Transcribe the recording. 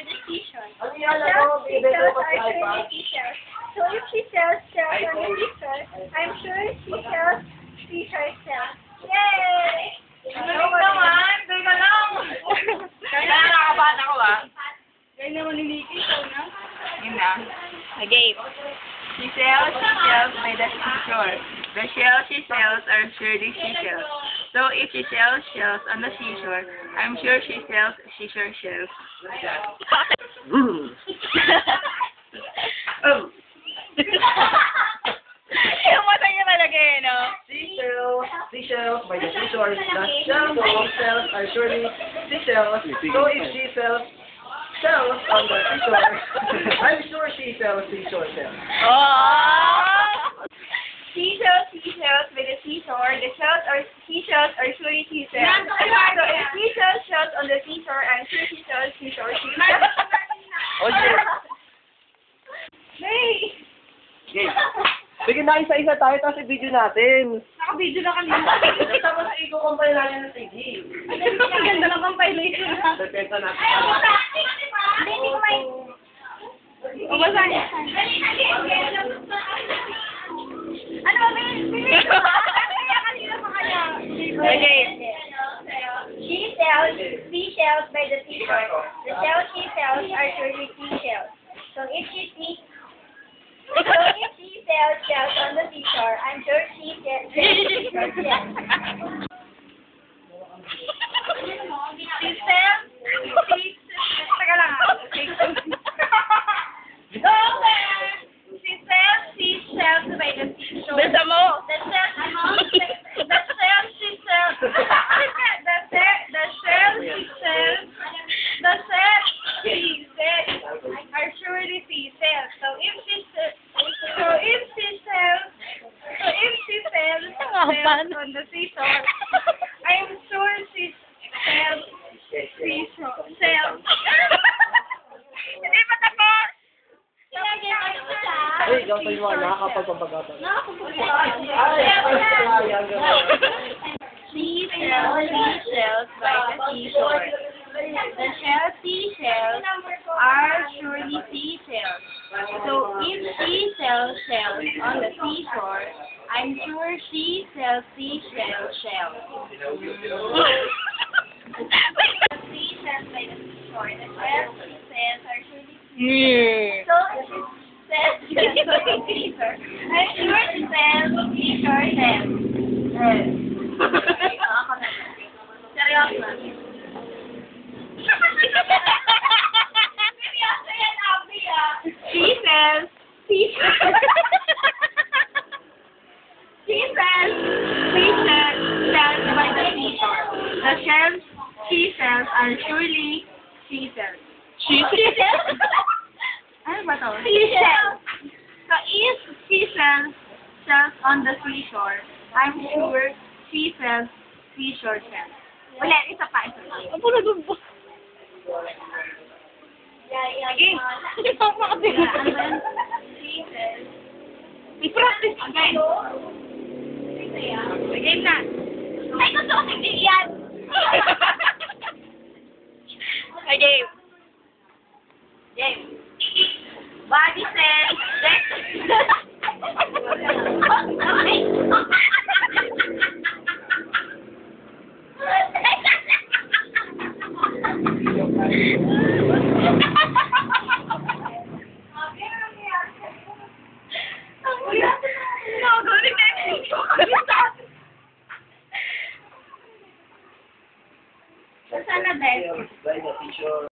by the seashore. Ano The yan? shells, Ano? seashells are surely seashells. So if she sells shells on the seashore, I'm sure she sells seashore shells. Yay! Galing naman! Doon ka lang! Kaya nakakabahan ako Kaya naman niniki ko na. Yun na. Okay. She sells by the seashore. The shells she sells are surely seashells. So if she sells shells on the seashore, I'm sure she sells seashore shells. Yung mata niya talaga eh, no? Seashells by the seashore. The shells she sells are surely seashells. So if she sells shells on the seashore, I'm sure she sells seashore shells. Oh! Seashells by the seashore. The seashells are surely seashells. So if she sells shells on the seashore, I'm sure she sells seashore shells. Okay. Hey! Bigyan na isa-isa tayo tapos i-video natin. Naka-video na kanina. Tapos i-compile natin ng CD. Ang ganda ng compilation na. Depende natin. Hindi ko may... O, basahin. Ano ba, bilis ko? Kaya kanina pa kaya. Okay. She sells seashells by the seashore. The shells she sells are surely seashells. So if she sells shells on the seashore, I'm sure she sells seashore shells. Teka lang ah. She sells seashells by the seashore. Besa mo! The shells she sells are surely seashells. So if she sells shells on the seashore, I'm sure she sells shells. Hindi pa tapos. Ay, ikaw tayo mo, nakakapagpapagatan. She sells seashells by the seashore. The seashells are surely seashells. So if she sells shells on the seashore, I'm sure she sells seashell shells. Seashells by the seashore. The shells she sells are surely Yeah. so she sells shells by the seashore. I'm sure she sells seashore shells. Seryoso. Seryoso yan, Abby, ah. She sells seashells. She sells shells by the seashore. The shells she sells are surely seashells. Seashells? Ano ba to? Seashells. So if she sells shells on the seashore, I'm sure she sells seashore shells. Ulit, isa pa. Ang pula doon ba? Okay. She sells. I-practice Again. Again na. Ay, gusto ko sigdiyan. Okay. Game. Body cells. Sana, Beth. By the seashore.